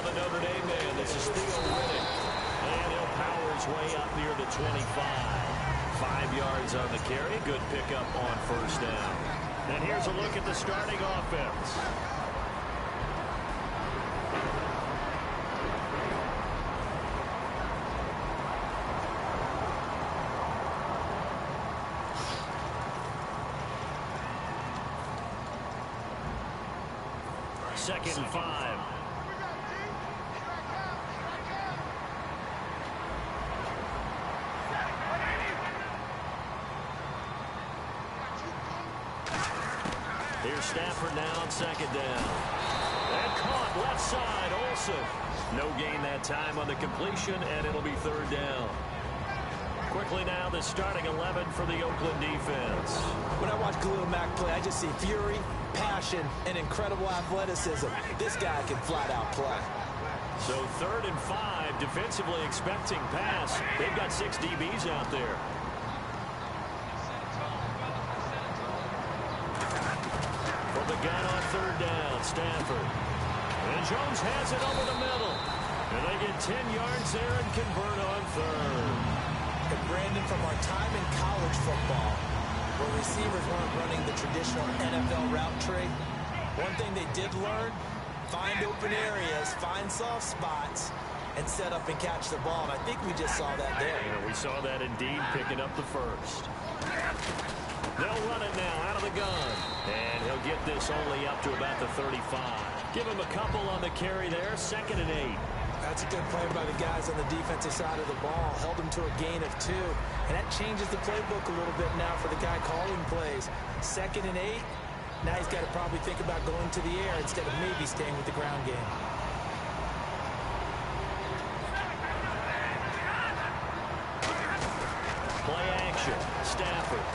Now the Notre Dame man, this is Theo Riddick. And he'll power his way up near the 25. 5 yards on the carry. Good pickup on first down. And here's a look at the starting offense. Second and 5. Here's Stafford now on second down. And caught left side, Olsen. No gain that time on the completion, and it'll be third down. Quickly now, the starting 11 for the Oakland defense. When I watch Khalil Mack play, I just see fury, passion, and incredible athleticism. This guy can flat out play. So third and 5, defensively expecting pass. They've got 6 DBs out there. From the gun on third down, Stafford. And Jones has it over the middle. And they get 10 yards there and convert on third. And Brandon, from our time in college football, where receivers weren't running the traditional NFL route tree, one thing they did learn, find open areas, find soft spots, and set up and catch the ball. And I think we just saw that there. Yeah, we saw that indeed, picking up the first. They'll run it now out of the gun. And he'll get this only up to about the 35. Give him a couple on the carry there, 2nd and 8. That's a good play by the guys on the defensive side of the ball. Held them to a gain of 2. And that changes the playbook a little bit now for the guy calling plays. 2nd and 8. Now he's got to probably think about going to the air instead of maybe staying with the ground game. Play action. Stafford.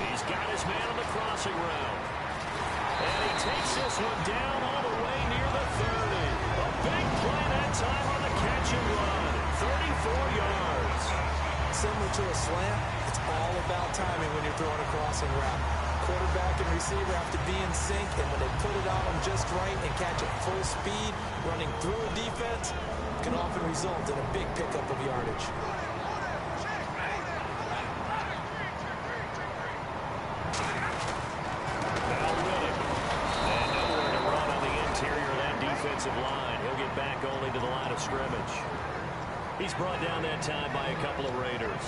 He's got his man on the crossing route. And he takes this one down all the way near the 30. A big play that time on the catch and run. 34 yards. Similar to a slant, it's all about timing when you're throwing a crossing route. Quarterback and receiver have to be in sync, and when they put it on them just right and catch it full speed, running through a defense, can often result in a big pickup of yardage. Line. He'll get back only to the line of scrimmage. He's brought down that time by a couple of Raiders.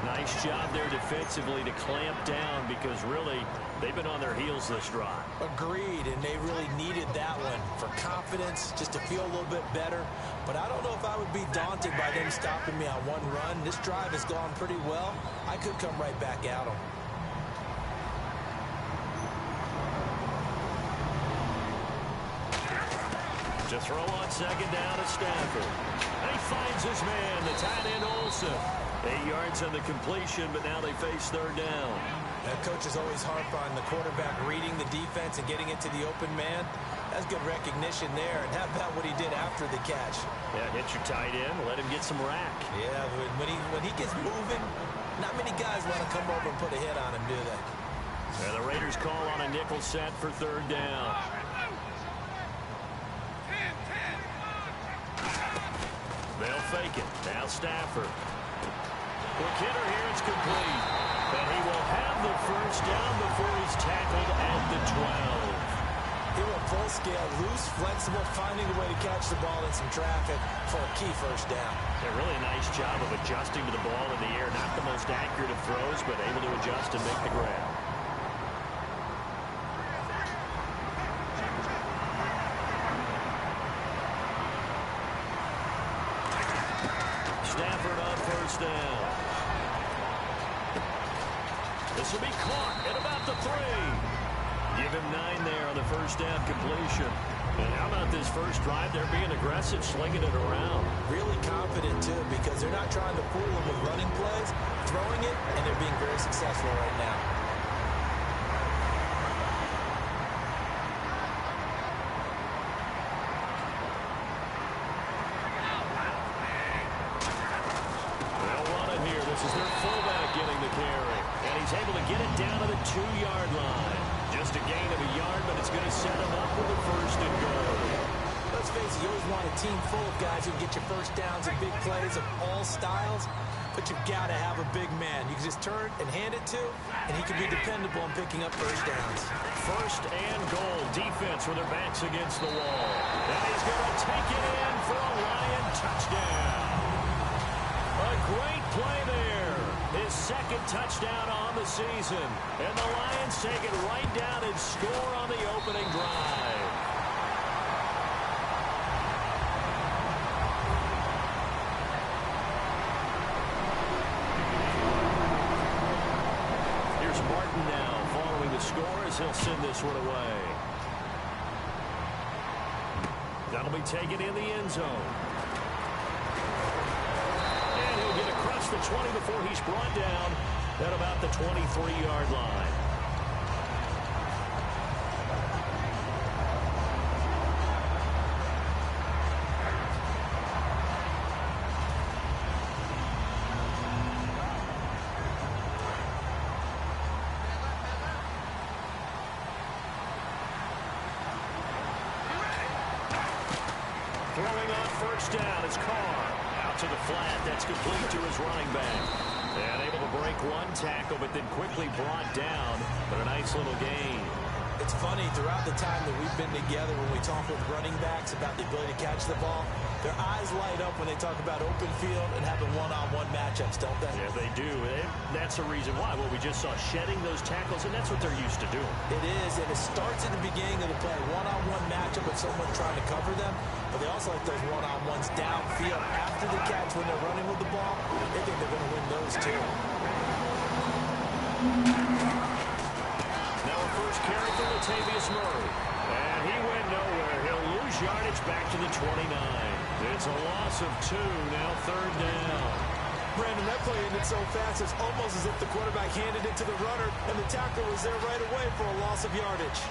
Nice job there defensively to clamp down because really they've been on their heels this drive. Agreed, and they really needed that one for confidence, just to feel a little bit better. But I don't know if I would be daunted by them stopping me on one run. This drive has gone pretty well. I could come right back at them. To throw on second down to Stafford. And he finds his man, the tight end Olsen. 8 yards on the completion, but now they face third down. That coach is always harp on the quarterback reading the defense and getting it to the open man. That's good recognition there. And how about what he did after the catch? Yeah, hit your tight end, let him get some rack. Yeah, when he gets moving, not many guys want to come over and put a hit on him, do they? And the Raiders call on a nickel set for third down. They'll fake it. Now Stafford. Quick hitter here. It's complete. And he will have the first down before he's tackled at the 12. He went full scale, loose, flexible, finding a way to catch the ball in some traffic for a key first down. A really nice job of adjusting to the ball in the air. Not the most accurate of throws, but able to adjust and make the grab. Stafford on first down. This will be caught at about the 3. Give him 9 there on the first down completion. And how about this first drive? They're being aggressive, slinging it around. Really confident, too, because they're not trying to fool them with running plays, throwing it, and they're being very successful right now. This is their fullback getting the carry. And he's able to get it down to the 2-yard line. Just a gain of a yard, but it's going to set him up with a first and goal. Let's face is you always want a team full of guys who can get you first downs and big plays of all styles, but you've got to have a big man you can just turn and hand it to, and he can be dependable in picking up first downs. First and goal. Defense with their backs against the wall. And he's going to take it in for a Lion touchdown. A great play there. His second touchdown on the season. And the Lions take it right down and score on the opening drive. Here's Martin now following the score as he'll send this one away. That'll be taken in the end zone. And he'll get across the 20 before he's brought down at about the 23-yard line. Throwing on first down is Carr. Out to the flat. That's complete to his running back. And able to break one tackle, but then quickly brought down. But a nice little gain. It's funny, throughout the time that we've been together, when we talk with running backs about the ability to catch the ball, their eyes light up when they talk about open field and having one-on-one matchups, don't they? Yeah, they do. And that's the reason why. Well, we just saw shedding those tackles, and that's what they're used to doing. It is, and it starts at the beginning of the play, one-on-one matchup with someone trying to cover them, but they also like those one-on-ones downfield after the catch when they're running with the ball. They think they're going to win those too. Now a first carry for Latavius Murray. And he went nowhere. He'll lose yardage back to the 29. It's a loss of 2, now third down. Brandon, that play ended so fast, it's almost as if the quarterback handed it to the runner, and the tackle was there right away for a loss of yardage.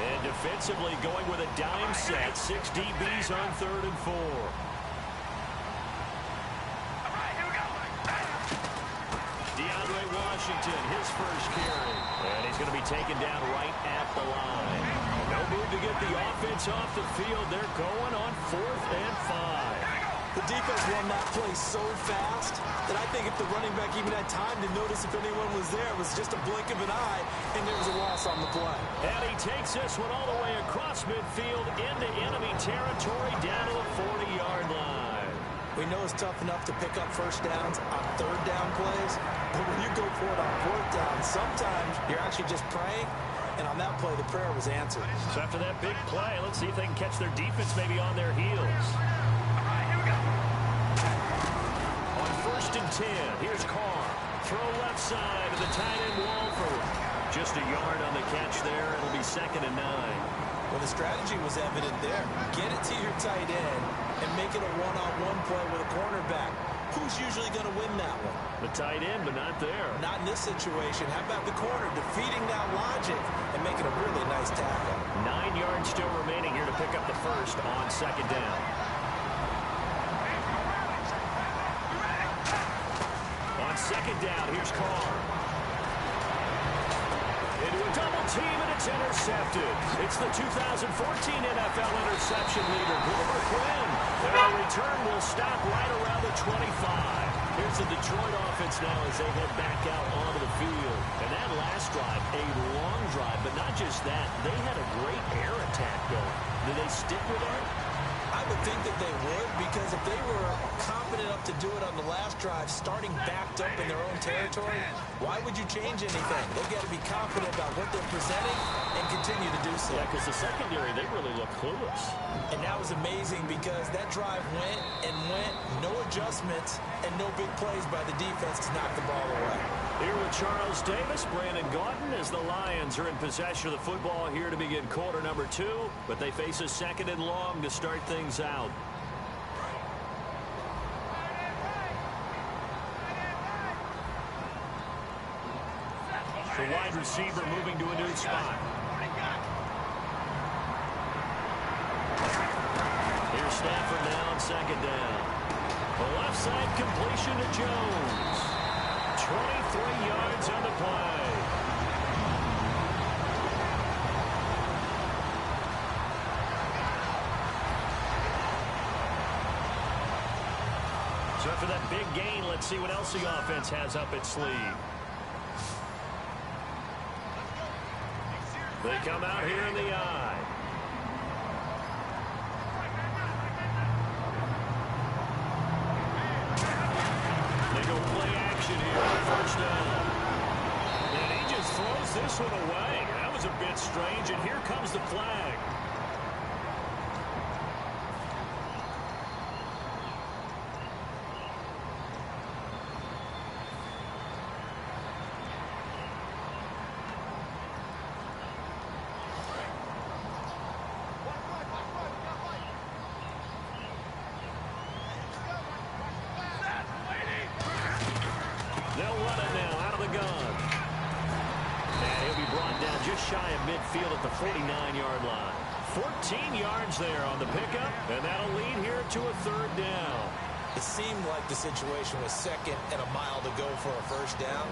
And defensively going with a dime set, 6 DBs on 3rd and 4. Washington, his first carry. And he's going to be taken down right at the line. No move to get the offense off the field. They're going on 4th and 5. The defense won that play so fast that I think if the running back even had time to notice if anyone was there, it was just a blink of an eye, and there was a loss on the play. And he takes this one all the way across midfield into enemy territory down to the 40-yard line. We know it's tough enough to pick up first downs on 3rd down plays, but when you go for it on 4th down, sometimes you're actually just praying, and on that play, the prayer was answered. So after that big play, let's see if they can catch their defense maybe on their heels. On 1st and 10, here's Carr. Throw left side to the tight end Walford. Just a yard on the catch there. It'll be 2nd and 9. Well, the strategy was evident there. Get it to your tight end and make it a one-on-one play with a cornerback. Who's usually going to win that one? The tight end, but not there. Not in this situation. How about the corner defeating that logic and making a really nice tackle? 9 yards still remaining here to pick up the first on 2nd down. On 2nd down, here's Carr. Into a double team, and it's intercepted. It's the 2014 NFL interception leader, Grover Quinn. And our return will stop right around the 25. Here's the Detroit offense now as they head back out onto the field. And that last drive, a long drive, but not just that. They had a great air attack going. Did they stick with that? I would think that they would, because if they were confident enough to do it on the last drive, starting backed up in their own territory, why would you change anything? They've got to be confident about what they're presenting and continue to do so. Yeah, because the secondary, they really look clueless. And that was amazing because that drive went and went, no adjustments, and no big plays by the defense to knock the ball away. Here with Charles Davis, Brandon Gaudin, as the Lions are in possession of the football here to begin quarter number 2, but they face a 2nd and long to start things out. The wide receiver moving to a new spot. Here's Stafford now on 2nd down. The left side completion to Jones. 23 yards on the play. So after that big gain, let's see what else the offense has up its sleeve. They come out here in the eye. They go play action here on first down. And he just throws this one away. That was a bit strange, and here comes the flag. Shy of midfield at the 49-yard line. 14 yards there on the pickup, and that'll lead here to a third down. It seemed like the situation was second and a mile to go for a first down.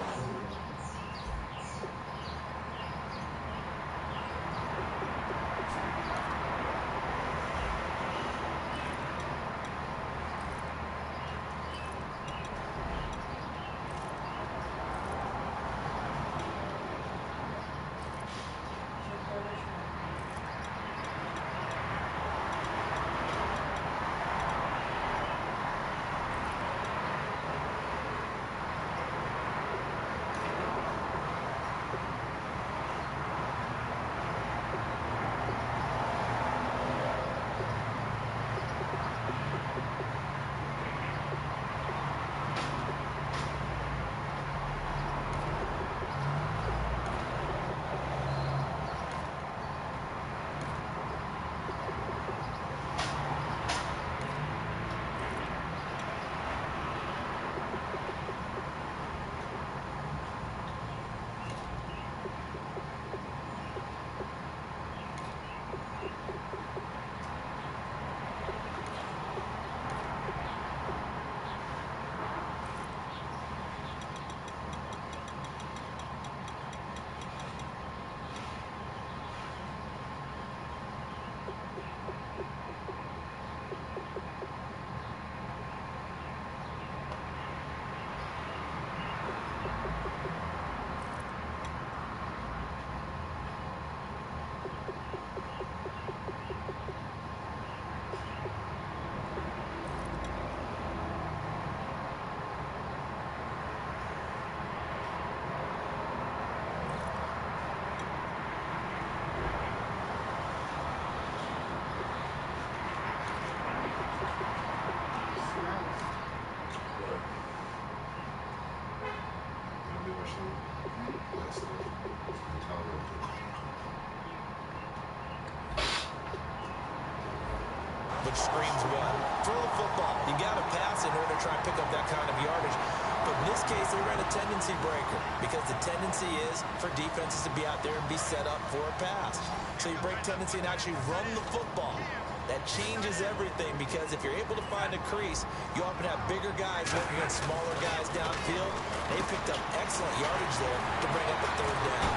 Which screams what? Throw the football. You got to pass in order to try and pick up that kind of yardage. But in this case, they ran a tendency breaker because the tendency is for defenses to be out there and be set up for a pass. So you break tendency and actually run the football. That changes everything because if you're able to find a crease, you often have bigger guys working against smaller guys downfield. They picked up excellent yardage there to bring up a third down.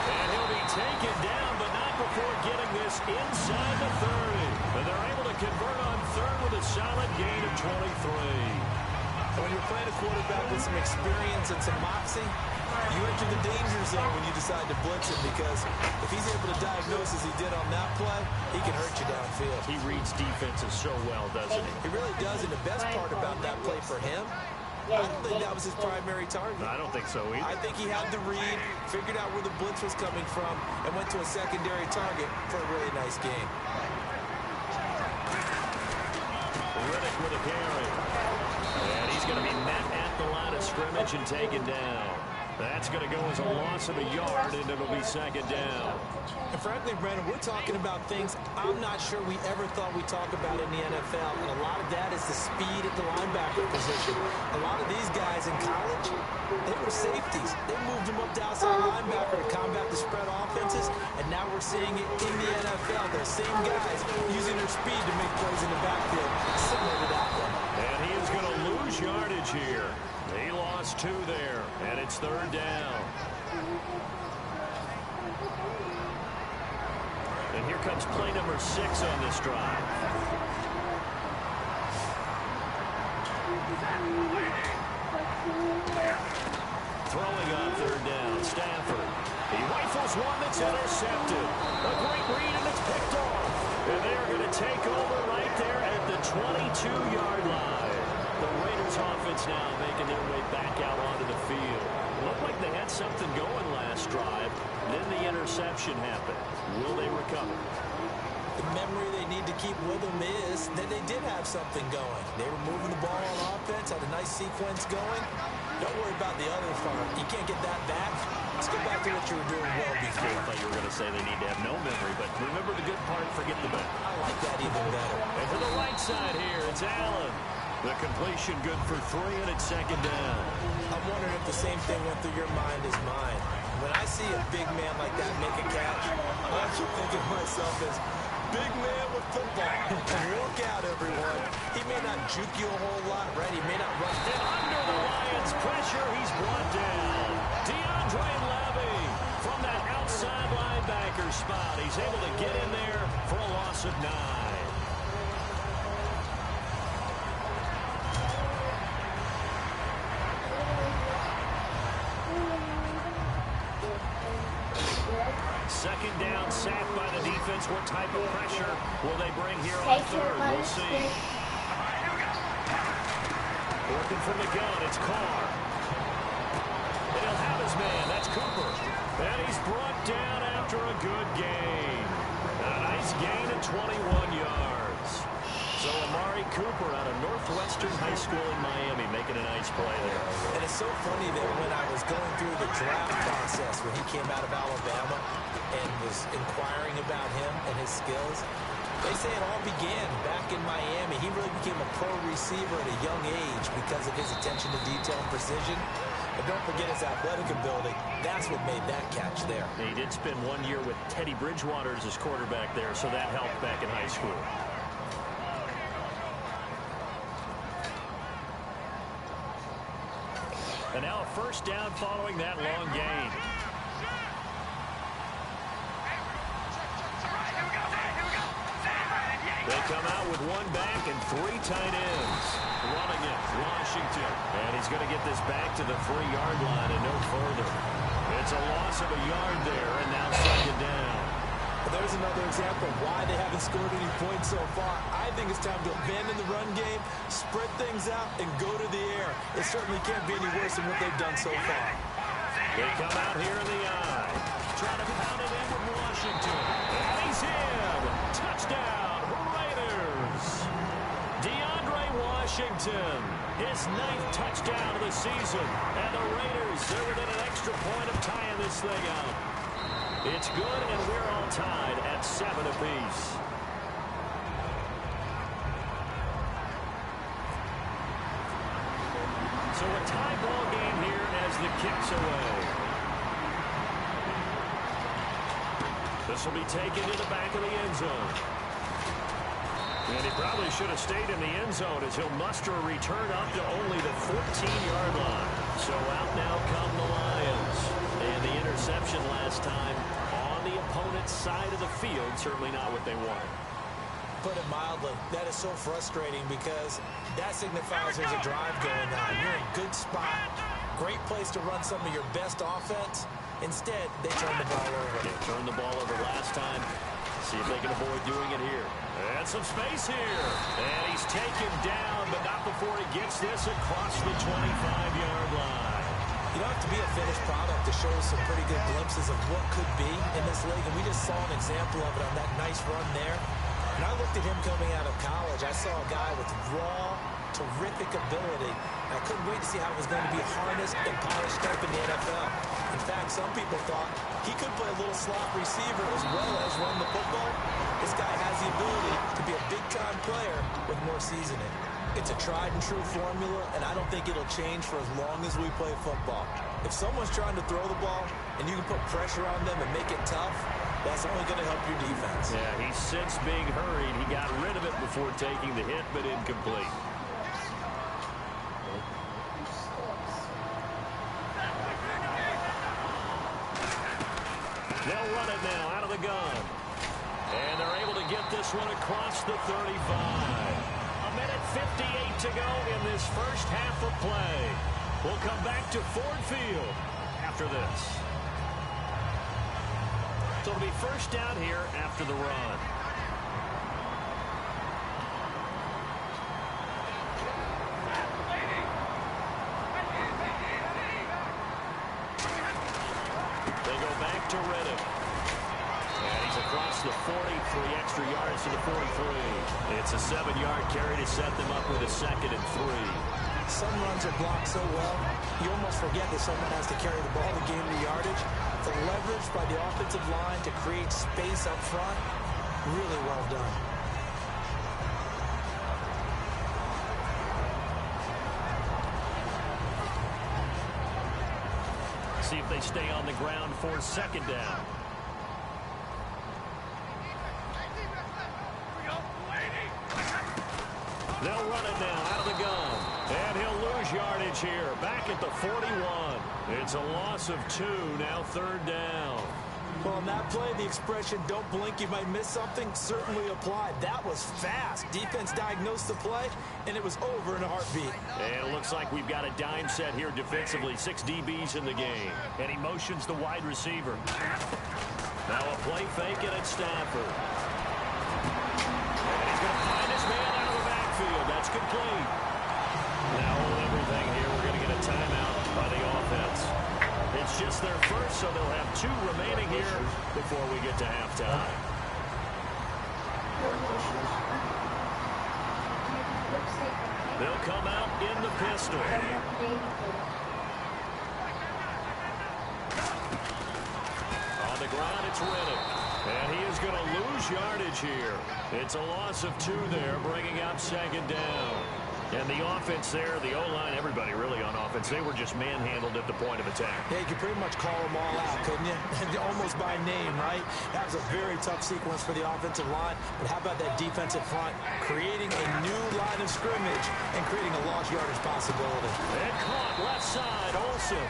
And he'll be taken down, but not before getting this inside the 30. And they're able to convert on third with a solid gain of 23. When you're playing a quarterback with some experience and some moxie, you enter the danger zone when you decide to blitz him because if he's able to diagnose as he did on that play, he can hurt you downfield. He reads defenses so well, doesn't he? He really does, and the best part about that play for him, I don't think that was his primary target. I don't think so either. I think he had the read, figured out where the blitz was coming from, and went to a secondary target for a really nice game. Riddick with a carry. And he's going to be met at the line of scrimmage and taken down. That's going to go as a loss of a yard, and it'll be second down. And frankly, Brandon, we're talking about things I'm not sure we ever thought we'd talk about in the NFL, and a lot of that is the speed at the linebacker position. A lot of these guys in college, they were safeties. They moved them up to outside linebacker to combat the spread offenses, and now we're seeing it in the NFL. Those same guys using their speed to make plays in the backfield, similar to that one. And he is going to lose yardage here. He lost 2 there, and it's third down. And here comes play number 6 on this drive. Throwing on third down, Stafford. He rifles one that's intercepted. A great read, and it's picked off. And they're going to take over right there at the 22-yard line. The Raiders offense now making their way back out onto the field. Looked like they had something going last drive. Then the interception happened. Will they recover? The memory they need to keep with them is that they did have something going. They were moving the ball on offense, had a nice sequence going. Don't worry about the other part. You can't get that back. Let's get back to what you were doing well before. I thought you were going to say they need to have no memory, but remember the good part, forget the bad. I like that even better. And to the right side here, it's Allen. The completion good for 3, and it's second down. I'm wondering if the same thing went through your mind as mine. When I see a big man like that make a catch, I keep thinking to myself as big man with football. Look out, everyone. He may not juke you a whole lot, right? He may not run. And under the Lions' pressure, he's brought down. DeAndre Levy from that outside linebacker spot. He's able to get in there for a loss of 9. Second down, sacked by the defense. What type of pressure will they bring here on third? We'll see. Working from the gun, it's Carr. And he'll have his man, that's Cooper. And he's brought down after a good gain. A nice gain of 21 yards. So Amari Cooper out of Northwestern High School in Miami making a nice play there. And it's so funny that when I was going through the draft process when he came out of Alabama and was inquiring about him and his skills, they say it all began back in Miami. He really became a pro receiver at a young age because of his attention to detail and precision. But don't forget his athletic ability. That's what made that catch there. He did spend 1 year with Teddy Bridgewater as his quarterback there, so that helped back in high school. And now a first down following that long gain. They come out with 1 back and 3 tight ends. Running it, Washington. And he's going to get this back to the 3-yard line and no further. It's a loss of a yard there, and now second down. Well, there's another example of why they haven't scored any points so far. I think it's time to abandon the run game, spread things out, and go to the air. It certainly can't be any worse than what they've done so far. They come out here in the eye. Trying to pound it in with Washington. And he's in. Touchdown, Raiders. DeAndre Washington, his 9th touchdown of the season. And the Raiders, they're within an extra point of tying this thing out. It's good, and we're all tied at 7 apiece. So a tie ball game here as the kick's away. This will be taken to the back of the end zone. And he probably should have stayed in the end zone as he'll muster a return up to only the 14-yard line. So out now come the Lions. And the interception last time on the opponent's side of the field, certainly not what they wanted. Put it mildly, that is so frustrating because that signifies there's a drive going on. You're in a good spot, great place to run some of your best offense. Instead, they turn the ball over. They turned the ball over last time. See if they can avoid doing it here. And some space here. And he's taken down, but not before he gets this across the 25-yard line. You don't have to be a finished product to show some pretty good glimpses of what could be in this league. And we just saw an example of it on that nice run there. And I looked at him coming out of college. I saw a guy with raw, terrific ability. I couldn't wait to see how it was going to be harnessed and polished up in the NFL. In fact, some people thought he could play a little slot receiver as well as run the football. This guy has the ability to be a big-time player with more seasoning. It's a tried-and-true formula, and I don't think it'll change for as long as we play football. If someone's trying to throw the ball and you can put pressure on them and make it tough, that's only going to help your defense. Yeah, he's since being hurried. He got rid of it before taking the hit, but incomplete. They'll run it now out of the gun. And they're able to get this one across the 35. 1:30 2:58 to go in this first half of play. We'll come back to Ford Field after this. So it'll be first down here after the run. They go back to Reddick. And he's across the 43 extra yards to the 43. It's a 7-yard carry to set them up with a 2nd and 3. Some runs are blocked so well, you almost forget that someone has to carry the ball to gain the yardage. The leverage by the offensive line to create space up front, really well done. See if they stay on the ground for 2nd down. They'll run it now out of the gun. And he'll lose yardage here. Back at the 41. It's a loss of 2. Now 3rd down. Well, on that play, the expression, don't blink, you might miss something, certainly applied. That was fast. Defense diagnosed the play, and it was over in a heartbeat. And it looks like we've got a dime set here defensively. 6 DBs in the game. And he motions the wide receiver. Now a play fake, and it's Stafford. And he's going to find his man out of the backfield. That's complete. Now hold everything here. We're going to get a timeout by the offense. It's just their first, so they'll have 2 remaining here before we get to halftime. They'll come out in the pistol. On the ground, it's Reddick. And he is going to lose yardage here. It's a loss of 2 there, bringing up 2nd down. And the offense there, the O-line, everybody really on offense, they were just manhandled at the point of attack. Yeah, you could pretty much call them all out, couldn't you? Almost by name, right? That was a very tough sequence for the offensive line. But how about that defensive front creating a new line of scrimmage and creating a lost yardage possibility? And caught left side, Olsen.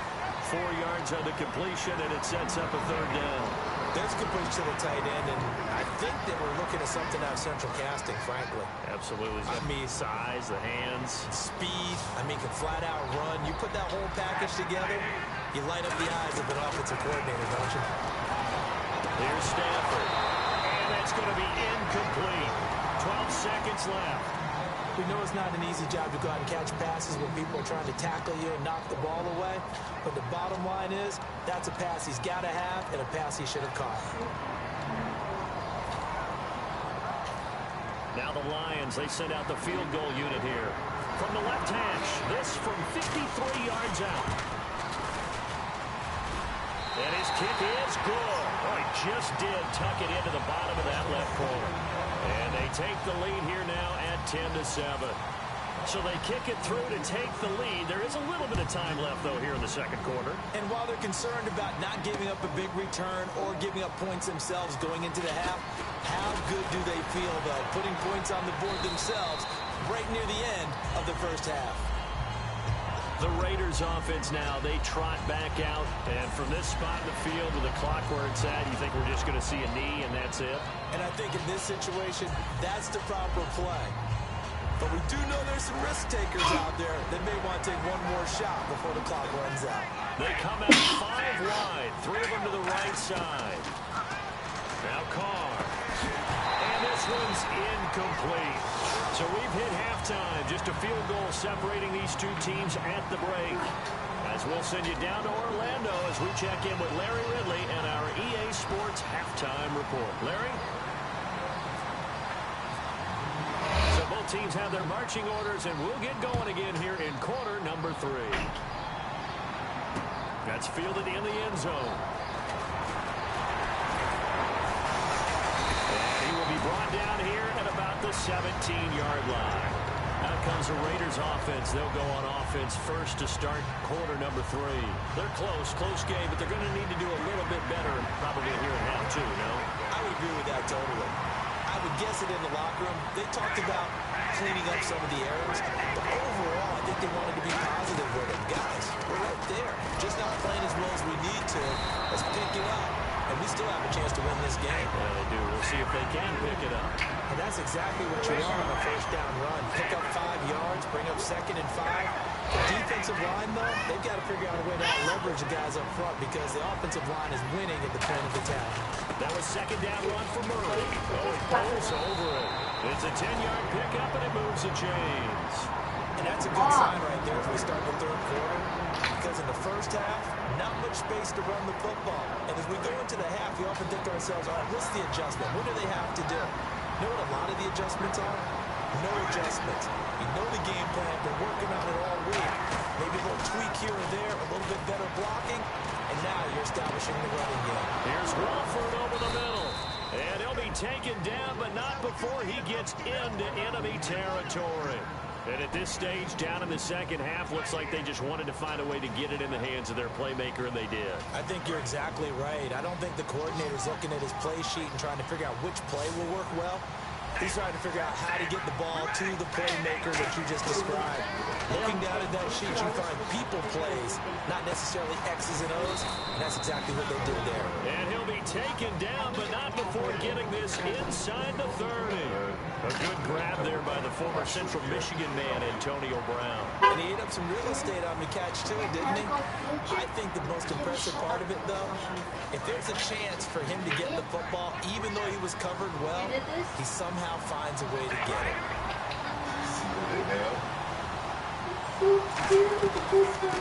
4 yards on the completion, and it sets up a 3rd down. There's completion to the tight end, and I think they were looking at something out of central casting, frankly. Absolutely. I mean, size, the hands. Speed. I mean, can flat out run. You put that whole package together, you light up the eyes of an offensive coordinator, don't you? Here's Stafford. And that's going to be incomplete. 12 seconds left. We know it's not an easy job to go out and catch passes when people are trying to tackle you and knock the ball away. But the bottom line is, that's a pass he's got to have and a pass he should have caught. Now the Lions, they send out the field goal unit here. From the left hash, this from 53 yards out. And his kick is good. Oh, he just did tuck it into the bottom of that left corner. And they take the lead here now at 10-7. So they kick it through to take the lead. There is a little bit of time left, though, here in the 2nd quarter. And while they're concerned about not giving up a big return or giving up points themselves going into the half, how good do they feel, though, putting points on the board themselves right near the end of the first half? The Raiders offense now, they trot back out. And from this spot in the field with the clock where it's at, you think we're just going to see a knee and that's it? And I think in this situation, that's the proper play. But we do know there's some risk takers out there that may want to take one more shot before the clock runs out. They come out 5 wide, 3 of them to the right side. Now Carr. And this one's incomplete. So we've hit halftime. Just a field goal separating these 2 teams at the break. As we'll send you down to Orlando as we check in with Larry Ridley and our EA Sports Halftime Report. Larry? So both teams have their marching orders, and we'll get going again here in quarter number 3. That's fielded in the end zone. And he will be brought down here at about the 17-yard line. Out comes the Raiders offense. They'll go on offense first to start quarter number 3. They're close game, but they're going to need to do a little bit better probably here in half 2, no? I would agree with that totally. I would guess it in the locker room. They talked about cleaning up some of the errors, but overall, I think they wanted to be positive with it. Guys, we're right there. Just not playing as well as we need to. Let's pick it up. and we still have a chance to win this game. Yeah, they do. We'll see if they can pick it up. And that's exactly what you want on a first down run. Pick up 5 yards, bring up 2nd and 5. The defensive line, though, they've got to figure out a way to leverage the guys up front because the offensive line is winning at the point of attack. That was 2nd down run for Murray. Oh, he pulls over it. It's a 10-yard pickup, and it moves the chains. And that's a good sign right there as we start the third quarter. Because in the first half, not much space to run the football. And as we go into the half, we often think to ourselves, all right, what's the adjustment? What do they have to do? You know what a lot of the adjustments are? No adjustments. You know the game plan. Been working on it all week. Maybe a little tweak here or there, a little bit better blocking, and now you're establishing the running game. Here's Walford over the middle. And he'll be taken down, but not before he gets into enemy territory. And at this stage, down in the second half, looks like they just wanted to find a way to get it in the hands of their playmaker, and they did. I think you're exactly right. I don't think the coordinator's looking at his play sheet and trying to figure out which play will work well. He's trying to figure out how to get the ball to the playmaker that you just described. Looking down at that sheet, you find people plays, not necessarily X's and O's, and that's exactly what they did there. And he'll be taken down, but not before getting this inside the 30. A good grab there by the former Central Michigan man, Antonio Brown. And he ate up some real estate on the catch, too, didn't he? I think the most impressive part of it, though, if there's a chance for him to get the football, even though he was covered well, he somehow finds a way to get it.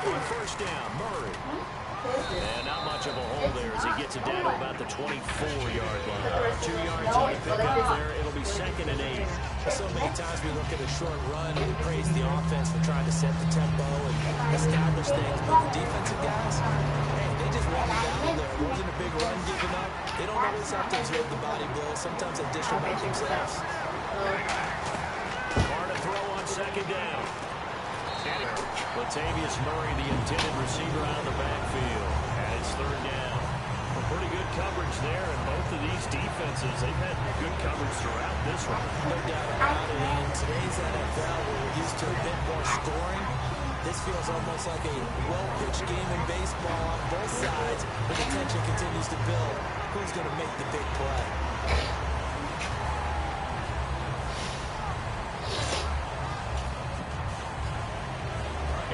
On first down, Murray. And not much of a hole there as he gets it down to about the 24-yard line. 2 yards on the pickup there. It'll be 2nd and 8. So many times we look at a short run and we praise the offense for trying to set the tempo and establish things, but the defensive guys, hey, they just won the battle there. It wasn't a big run given up. They don't always have to absorb the body blow. Sometimes they dish them out themselves. Far to throw on 2nd down. Latavius Murray, the intended receiver, out of the backfield. And it's 3rd down. Well, pretty good coverage there, and both of these defenses, they've had good coverage throughout this one. No doubt about it. In today's NFL, where we're used to a bit more scoring, this feels almost like a well-pitched game in baseball on both sides, but the tension continues to build. Who's going to make the big play?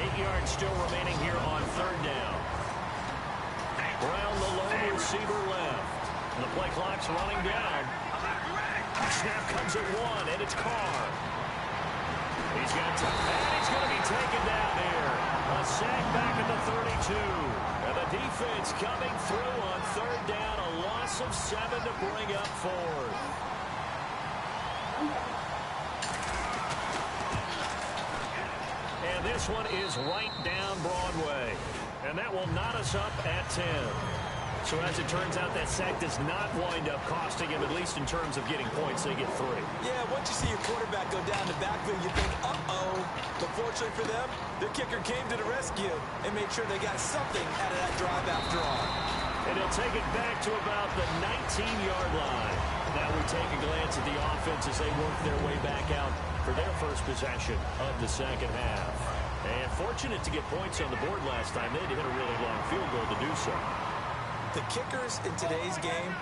8 yards still remaining here on 3rd down. Brown, the lone receiver left. And the play clock's running down. Snap comes at 1, and it's Carr. He's got time, and he's going to be taken down here. A sack back at the 32. And the defense coming through on 3rd down. A loss of 7 to bring up 4th. And this one is right down Broadway. And that will knot us up at 10. So as it turns out, that sack does not wind up costing him, at least in terms of getting points. They get 3. Yeah, once you see your quarterback go down the backfield, you think, uh-oh. But fortunately for them, their kicker came to the rescue and made sure they got something out of that drive after all. And he'll take it back to about the 19-yard line. Now we take a glance at the offense as they work their way back out for their first possession of the second half. And fortunate to get points on the board last time. They had to hit a really long field goal to do so. The kickers in today's game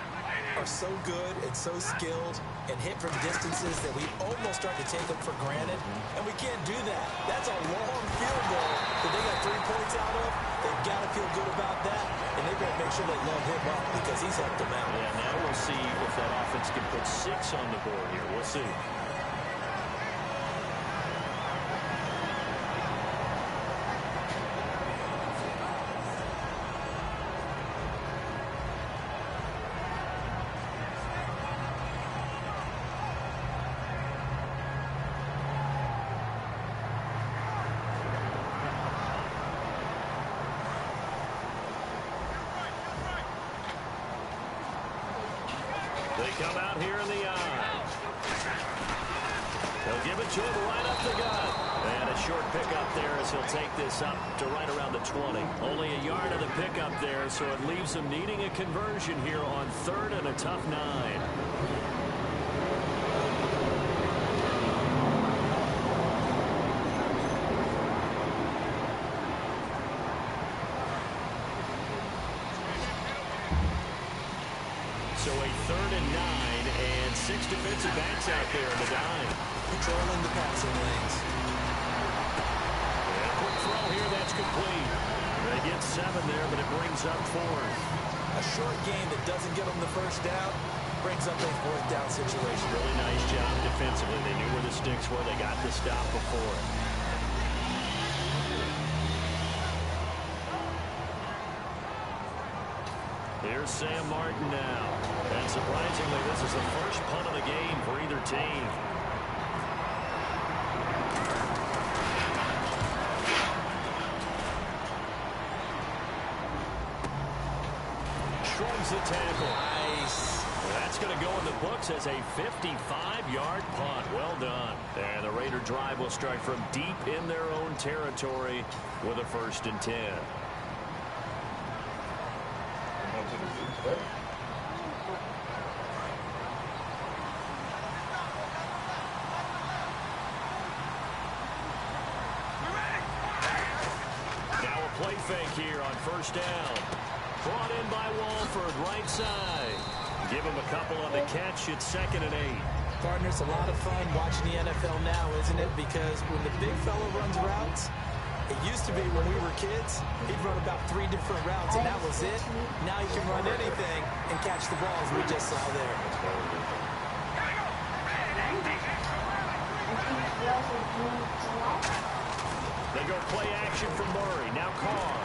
are so good and so skilled and hit from distances that we almost start to take them for granted, and we can't do that. That's a long field goal that they got 3 points out of. They've got to feel good about that, and they've got to make sure they load him up because he's helped them out. Yeah, now we'll see if that offense can put 6 on the board here. We'll see. They come out here in the eye. They'll give it to him right up the gut. And a short pickup there as he'll take this up to right around the 20. Only a yard of the pickup there, so it leaves them needing a conversion here on 3rd and a tough 9. So a 3rd and 9 and 6 defensive backs out there in the dime. Controlling the passing lanes. And a quick throw here, that's complete. They get 7 there, but it brings up 4th. A short game that doesn't get them the first down brings up a 4th down situation. Really nice job defensively. They knew where the sticks were. They got the stop before it. Here's Sam Martin now. And surprisingly, this is the first punt of the game for either team. Shrugs the tackle. Nice. That's going to go in the books as a 55-yard punt. Well done. And the Raider drive will start from deep in their own territory with a 1st and 10. Now a play fake here on 1st down. Brought in by Walford, right side. Give him a couple on the catch. It's 2nd and 8. Partners, a lot of fun watching the NFL now, isn't it? Because when the big fella runs routes, it used to be when we were kids, he'd run about 3 different routes, and that was it. Now he can run anything and catch the ball, as we just saw there. They go play action from Murray. Now Carr.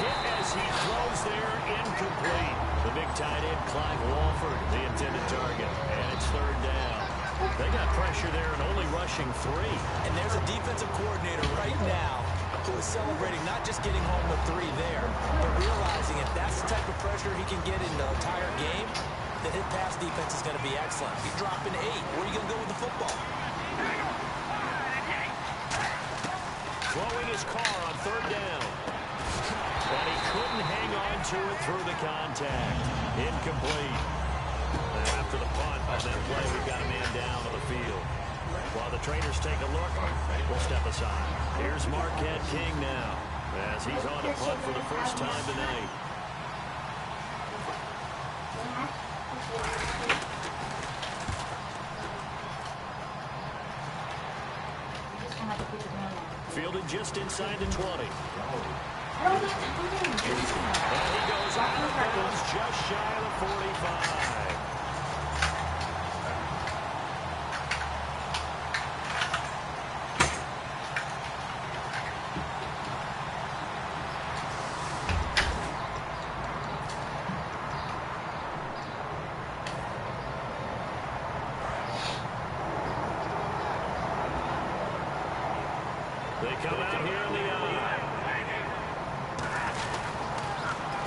Hit as he throws there, incomplete. The big tight end, Clive Walford, the intended target. And it's 3rd down. They got pressure there and only rushing 3. And there's a defensive coordinator right now who is celebrating not just getting home with 3 there, but realizing if that's the type of pressure he can get in the entire game, then his pass defense is going to be excellent. He's dropping 8. Where are you going to go with the football? Throwing his car on 3rd down. And he couldn't hang on to it through the contact. Incomplete. And after the punt on that play, we've got a man down on the field. While the trainers take a look, we'll step aside. Here's Marquette King now, as he's on to punt for the first time tonight. Fielded just inside the 20. And he goes out of bounds just shy of the 45. They come out here in the eye.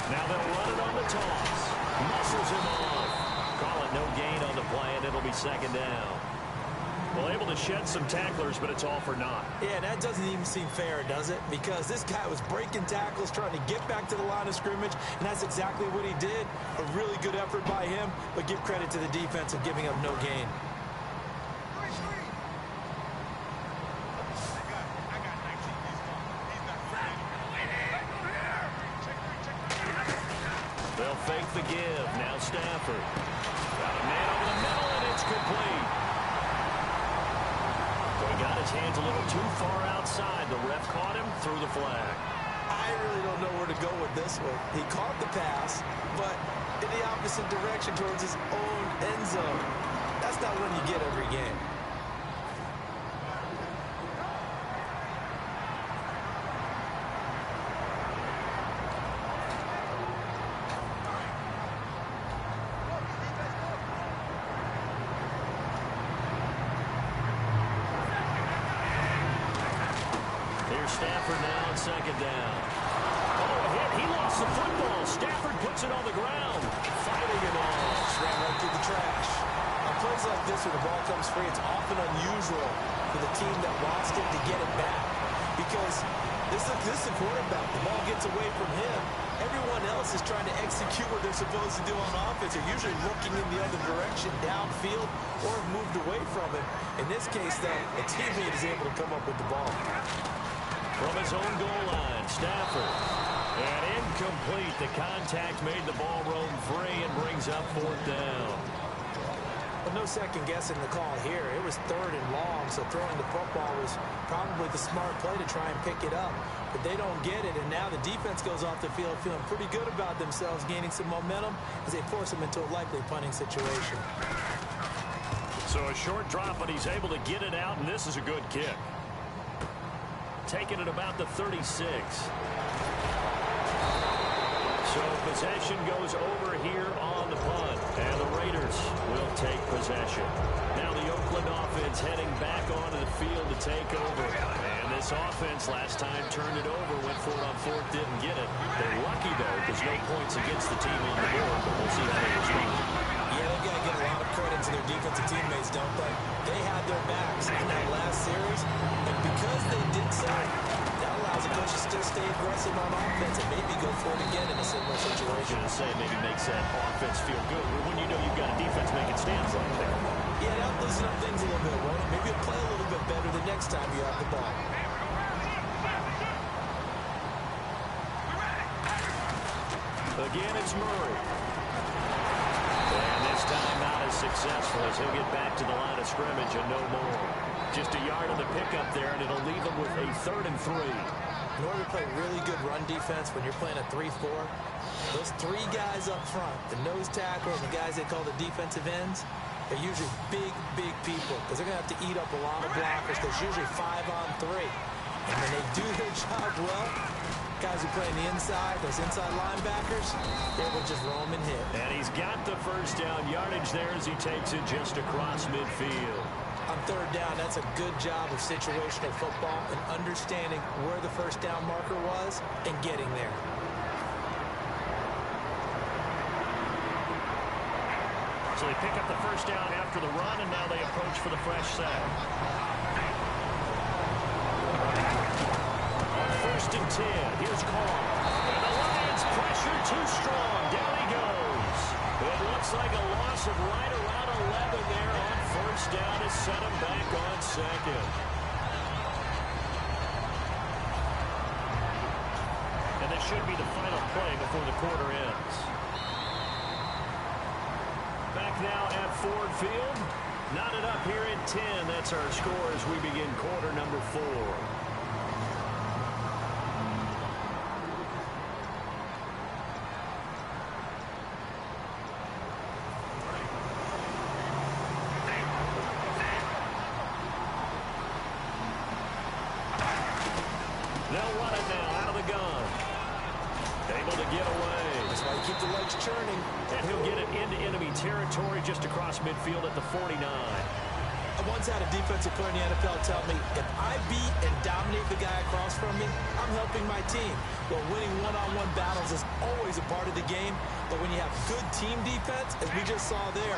Now they'll run it on the toss. Muscles him off. Call it no gain on the play, and it'll be 2nd down. Well, able to shed some tacklers, but it's all for naught. Yeah, that doesn't even seem fair, does it? Because this guy was breaking tackles, trying to get back to the line of scrimmage, and that's exactly what he did. A really good effort by him, but give credit to the defense of giving up no gain. They'll fake the give. Now Stafford. Got a man over the middle, and it's complete. So he got his hands a little too far outside. The ref caught him, threw the flag. I really don't know where to go with this one. He caught the pass, but in the opposite direction towards his own end zone. That's not one you get every game. Stafford now on 2nd down. Oh, a hit. He lost the football. Stafford puts it on the ground. Fighting it off. Ran right through the trash. On plays like this where the ball comes free, it's often unusual for the team that lost it to get it back. Because this is the quarterback. The ball gets away from him. Everyone else is trying to execute what they're supposed to do on offense. They're usually looking in the other direction, downfield, or have moved away from it. In this case, though, a teammate is able to come up with the ball. From his own goal line, Stafford. And incomplete. The contact made the ball roam free and bring brings up 4th down. Well, no second guessing the call here. It was 3rd and long, so throwing the football was probably the smart play to try and pick it up. But they don't get it, and now the defense goes off the field feeling pretty good about themselves, gaining some momentum as they force them into a likely punting situation. So a short drop, but he's able to get it out, and this is a good kick. Taking it about the 36. So possession goes over here on the punt, and the Raiders will take possession. Now the Oakland offense heading back onto the field to take over. And this offense last time turned it over, went for it on 4th, didn't get it. They're lucky, though, because no points against the team on the board, but we'll see how they respond. Yeah, they've got to get a lot of credit to their defensive teammates, don't they? They had their backs in that last series, and because they did so, that allows the coach to still stay aggressive on offense and maybe go for it again in a similar situation. I was going to say, maybe makes that offense feel good when you know you've got a defense making stands like that. Yeah, that'll loosen up things a little bit, won't it? Maybe you'll play a little bit better the next time you have the ball. Again, it's Murray. And this time not as successful as he'll get back to the line of scrimmage and no more. Just a yard on the pickup there, and it'll leave them with a 3rd and 3. In order to play really good run defense when you're playing a 3-4, those 3 guys up front, the nose tackle and the guys they call the defensive ends, they're usually big, big people because they're going to have to eat up a lot of blockers. There's usually 5-on-3. And when they do their job well, guys who play on the inside, those inside linebackers, they will just roam and hit. And he's got the first down yardage there as he takes it just across midfield. On 3rd down, that's a good job of situational football and understanding where the first down marker was and getting there. So they pick up the first down after the run, and now they approach for the fresh set. On 1st and 10, here's Carr. And the Lions pressure too strong. Down he goes. It looks like a loss of right around 11 there on 1st down to set him back on 2nd. And this should be the final play before the quarter ends. Back now at Ford Field. Knotted up here at 10. That's our score as we begin quarter number 4. They'll run it now out of the gun. Able to get away. That's why you keep the legs churning. And he'll get it into enemy territory just across midfield at the 49. I once had a defensive player in the NFL tell me, if I beat and dominate the guy across from me, I'm helping my team. Well, winning one-on-one battles is always a part of the game, but when you have good team defense, as we just saw there,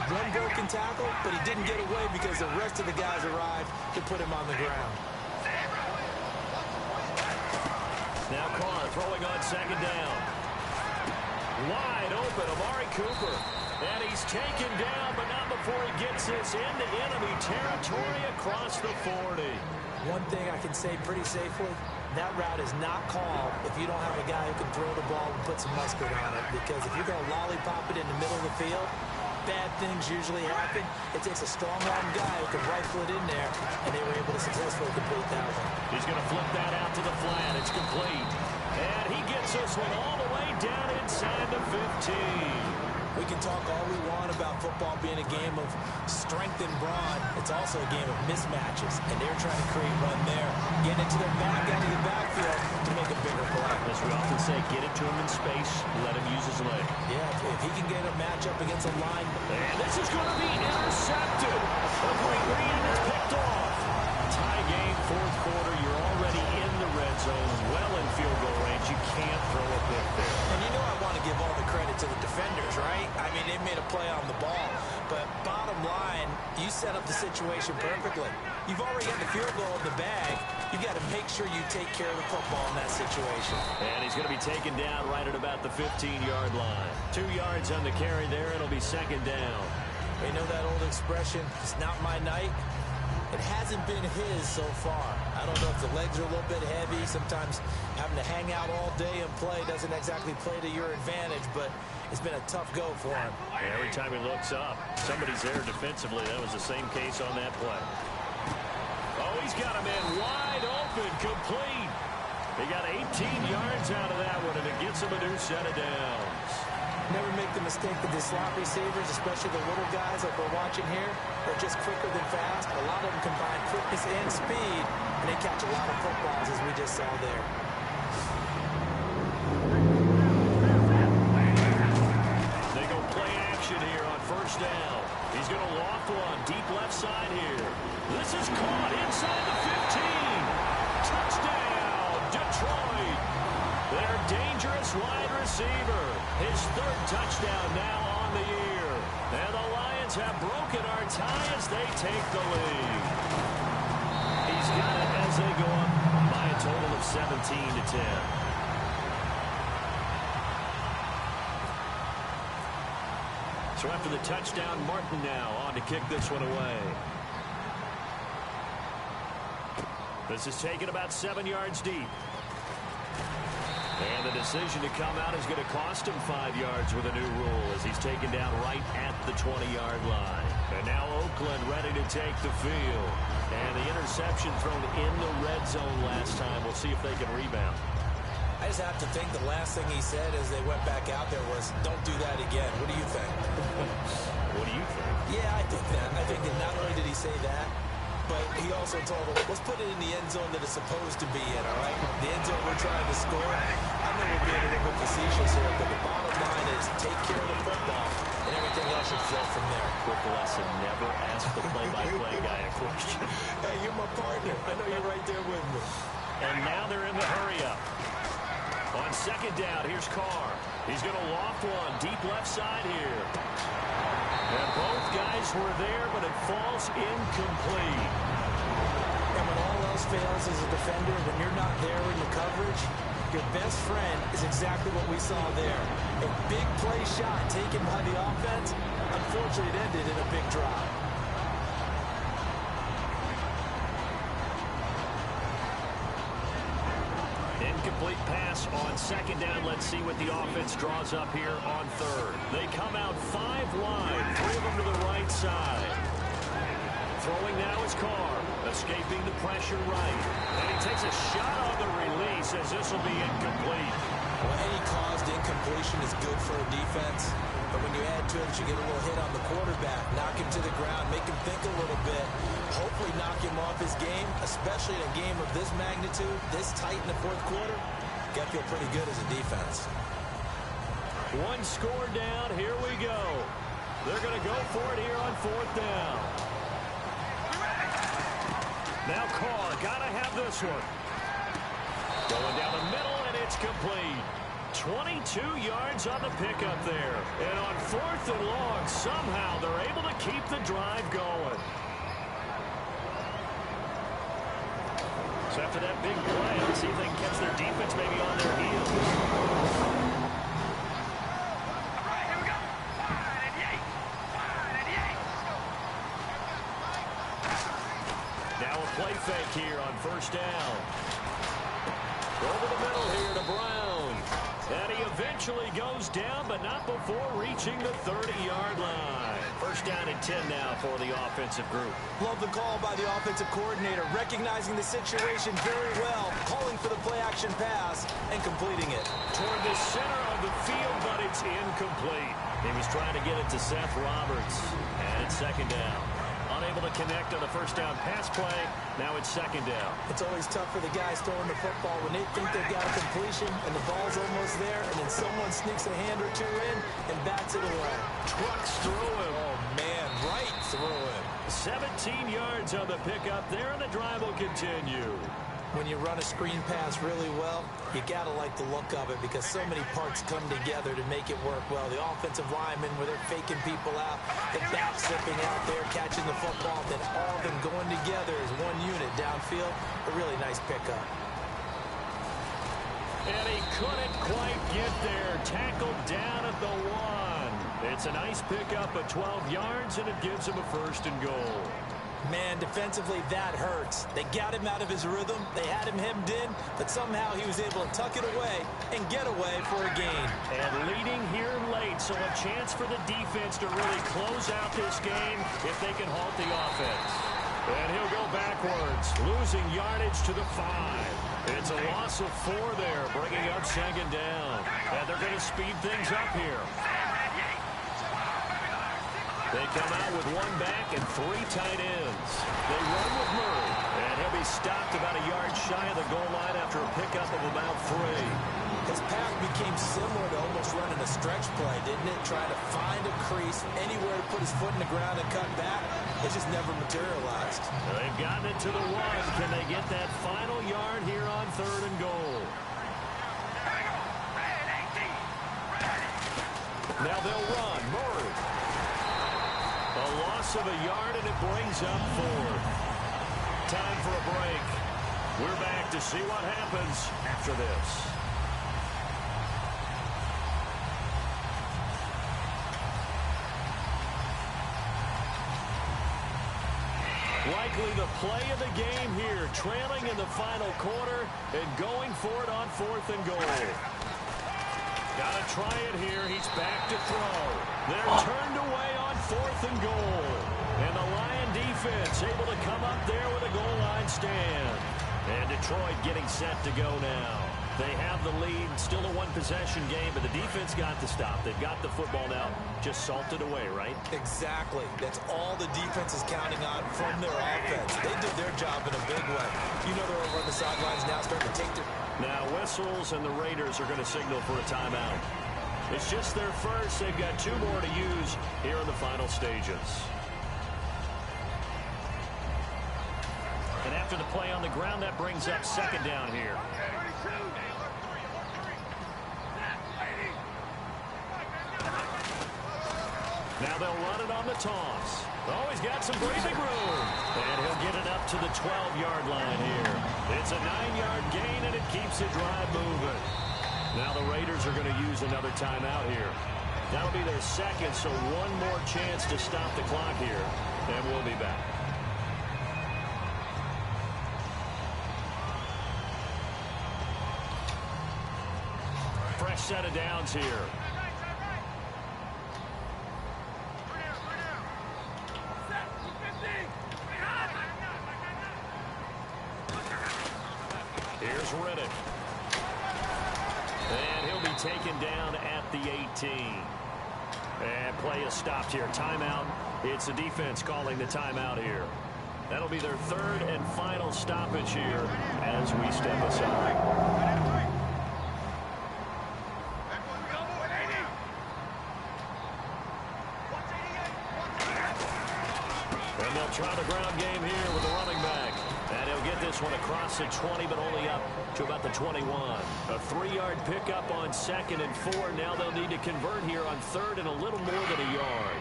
one broken tackle, but he didn't get away because the rest of the guys arrived to put him on the ground. Now Carr throwing on 2nd down. Wide open, Amari Cooper. And he's taken down, but not before he gets this into enemy territory across the 40. One thing I can say pretty safely, that route is not called if you don't have a guy who can throw the ball and put some mustard on it. Because if you're going to lollipop it in the middle of the field, bad things usually happen. It takes a strong-arm guy who can rifle it in there, and they were able to successfully complete that one. He's going to flip that out to the flat. It's complete. And he gets this one all the way down inside the 15. We can talk all we want about football being a game of strength and brawn. It's also a game of mismatches, and they're trying to create one there, get into their back out of the backfield to make a bigger play. As we often say, get it to him in space, let him use his leg. Yeah, if he can get a matchup against a line. And this is going to be intercepted. Green is picked off. Tie game, 4th quarter. You're already in the red zone, well in field goal range. You can't throw a pick there. And you know I want to give all the credit to the defenders, right? I mean, they made a play on the ball. But bottom line, you set up the situation perfectly. You've already got the field goal in the bag. You've got to make sure you take care of the football in that situation. And he's going to be taken down right at about the 15-yard line. 2 yards on the carry there. It'll be 2nd down. You know that old expression, it's not my night? It hasn't been his so far. I don't know if the legs are a little bit heavy. Sometimes having to hang out all day and play doesn't exactly play to your advantage, but It's been a tough go for him. Every time he looks up, somebody's there defensively. That was the same case on that play. Oh, he's got a man wide open, complete. He got 18 yards out of that one, and it gets him a new set of downs. Never make the mistake that the slot receivers, especially the little guys like we're watching here, are just quicker than fast. A lot of them combine quickness and speed, and they catch a lot of footballs, as we just saw there. They go play action here on first down. He's going to loft one deep left side here. This is caught inside the 15. Touchdown, Detroit. Their dangerous wide receiver. His third touchdown now on the year. And the Lions have broken our tie as they take the lead. He's got it as they go up by a total of 17-10. So after the touchdown, Martin now on to kick this one away. This is taken about 7 yards deep. And the decision to come out is going to cost him 5 yards with a new rule as he's taken down right at the 20-yard line. And now Oakland ready to take the field. And the interception thrown in the red zone last time. We'll see if they can rebound. I just have to think the last thing he said as they went back out there was, don't do that again. What do you think? What do you think? Yeah, I think that. I think that not only did he say that, but he also told them, let's put it in the end zone that it's supposed to be in, all right? The end zone we're trying to score. I know we're being a little bit facetious here, but the bottom line is take care of the football, and everything else should flow from there. Quick lesson, never ask the play-by-play guy a question. Hey, you're my partner. I know you're right there with me. And now they're in the hurry-up. On second down, here's Carr. He's going to loft one deep left side here. And both guys were there, but it falls incomplete. And when all else fails as a defender, when you're not there in the coverage, your best friend is exactly what we saw there. A big play shot taken by the offense. Unfortunately, it ended in a big drop. Incomplete pass on second down. Let's see what the offense draws up here on third. They come out 5 wide, 3 of them to the right side. Throwing now is Carr, escaping the pressure right. And he takes a shot on the release as this will be incomplete. Well, any caused incompletion is good for a defense. But when you add to it, you get a little hit on the quarterback, knock him to the ground, make him think a little bit, hopefully knock him off his game, especially in a game of this magnitude, this tight in the fourth quarter. Got to feel pretty good as a defense. One score down. Here we go. They're going to go for it here on fourth down. Now Carr, got to have this one. Going down the middle, and it's complete. 22 yards on the pickup there. And on fourth and long, somehow they're able to keep the drive going. So after that big play, let's see if they can catch their defense maybe on their heels. All right, here we go. 5 and 8. Now a play fake here on first down. Over the middle here to Brown. And he eventually goes down, but not before reaching the 30-yard line. First down and 10 now for the offensive group. Love the call by the offensive coordinator, recognizing the situation very well, calling for the play-action pass and completing it. Toward the center of the field, but it's incomplete. He was trying to get it to Seth Roberts. And it's second down. Unable to connect on the first down pass play. Now it's second down. It's always tough for the guys throwing the football when they think they've got a completion and the ball's almost there, and then someone sneaks a hand or two in and bats it away. Trucks through him. Oh, man, right through him. 17 yards on the pickup there, and the drive will continue. When you run a screen pass really well, you got to like the look of it because so many parts come together to make it work well. The offensive linemen, where they're faking people out, the back slipping out there, catching the football, then all of them going together as one unit downfield. A really nice pickup. And he couldn't quite get there. Tackled down at the 1. It's a nice pickup of 12 yards, and it gives him a first and goal. Man, defensively, that hurts. They got him out of his rhythm. They had him hemmed in, but somehow he was able to tuck it away and get away for a gain. And leading here late, so a chance for the defense to really close out this game if they can halt the offense. And he'll go backwards, losing yardage to the 5. It's a loss of 4 there, bringing up second down. And they're going to speed things up here. They come out with 1 back and 3 tight ends. They run with Murray, and he'll be stopped about a yard shy of the goal line after a pickup of about 3. His path became similar to almost running a stretch play, didn't it? Trying to find a crease, anywhere to put his foot in the ground and cut back. It just never materialized. They've gotten it to the 1. Can they get that final yard here on 3rd and goal? Now they'll run. Murray. A loss of a yard, and it brings up 4th. Time for a break. We're back to see what happens after this. Likely the play of the game here, trailing in the final quarter and going for it on 4th and goal. Got to try it here. He's back to throw. They're turned away on 4th and goal. And the Lion defense able to come up there with a goal line stand. And Detroit getting set to go now. They have the lead, still a 1-possession game, but the defense got to stop. They've got the football now, just salted away, right? Exactly. That's all the defense is counting on from their offense. They did their job in a big way. You know they're over on the sidelines now starting to take their... Now whistles, and the Raiders are going to signal for a timeout. It's just their first. They've got 2 more to use here in the final stages. And after the play on the ground, that brings up second down here. Now they'll run it on the toss. Oh, he's got some breathing room. And he'll get it up to the 12-yard line here. It's a 9-yard gain, and it keeps the drive moving. Now the Raiders are going to use another timeout here. That'll be their second, so 1 more chance to stop the clock here. And we'll be back. Fresh set of downs here. Here's Riddick. And he'll be taken down at the 18. And play is stopped here. Timeout. It's the defense calling the timeout here. That'll be their 3rd and final stoppage here as we step aside. And they'll try the ground game here with the running back. And he'll get this one across the 20, but only up to about the 21. A 3-yard pickup on 2nd and 4. Now they'll need to convert here on 3rd and a little more than a yard.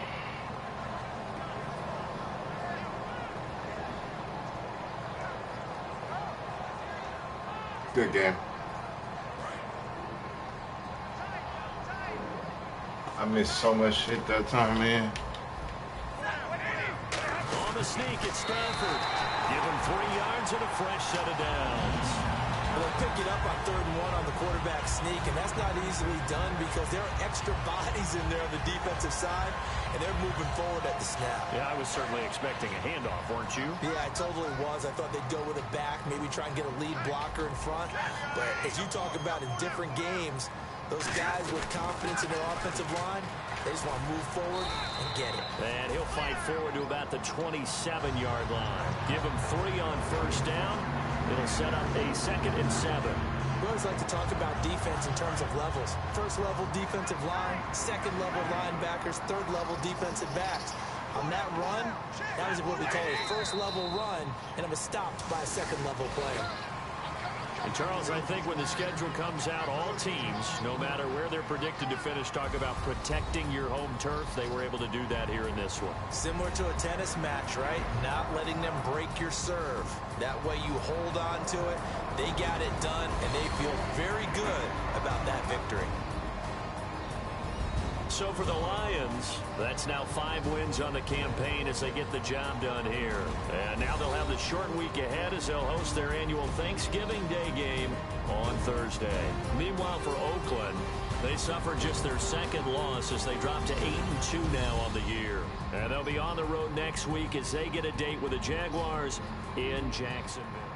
Good game. I missed so much shit that time, man. On the sneak at Stanford. Give him 3 yards and a fresh set of downs. Well, they'll pick it up on 3rd and 1 on the quarterback sneak, and that's not easily done because there are extra bodies in there on the defensive side, and they're moving forward at the snap. Yeah, I was certainly expecting a handoff, weren't you? Yeah, I totally was. I thought they'd go with a back, maybe try and get a lead blocker in front. But as you talk about in different games, those guys with confidence in their offensive line, they just want to move forward and get it. And he'll fight forward to about the 27-yard line. Give him 3 on 1st down. It'll set up a 2nd and 7. We always like to talk about defense in terms of levels. 1st level defensive line, 2nd level linebackers, 3rd level defensive backs. On that run, that was what we call a 1st level run, and it was stopped by a 2nd level player. And Charles, I think when the schedule comes out, all teams, no matter where they're predicted to finish, talk about protecting your home turf. They were able to do that here in this one. Similar to a tennis match, right? Not letting them break your serve. That way you hold on to it. They got it done, and they feel very good about that victory. So for the Lions, they That's now 5 wins on the campaign as they get the job done here. And now they'll have the short week ahead as they'll host their annual Thanksgiving Day game on Thursday. Meanwhile, for Oakland, they suffered just their second loss as they drop to 8-2 now on the year. And they'll be on the road next week as they get a date with the Jaguars in Jacksonville.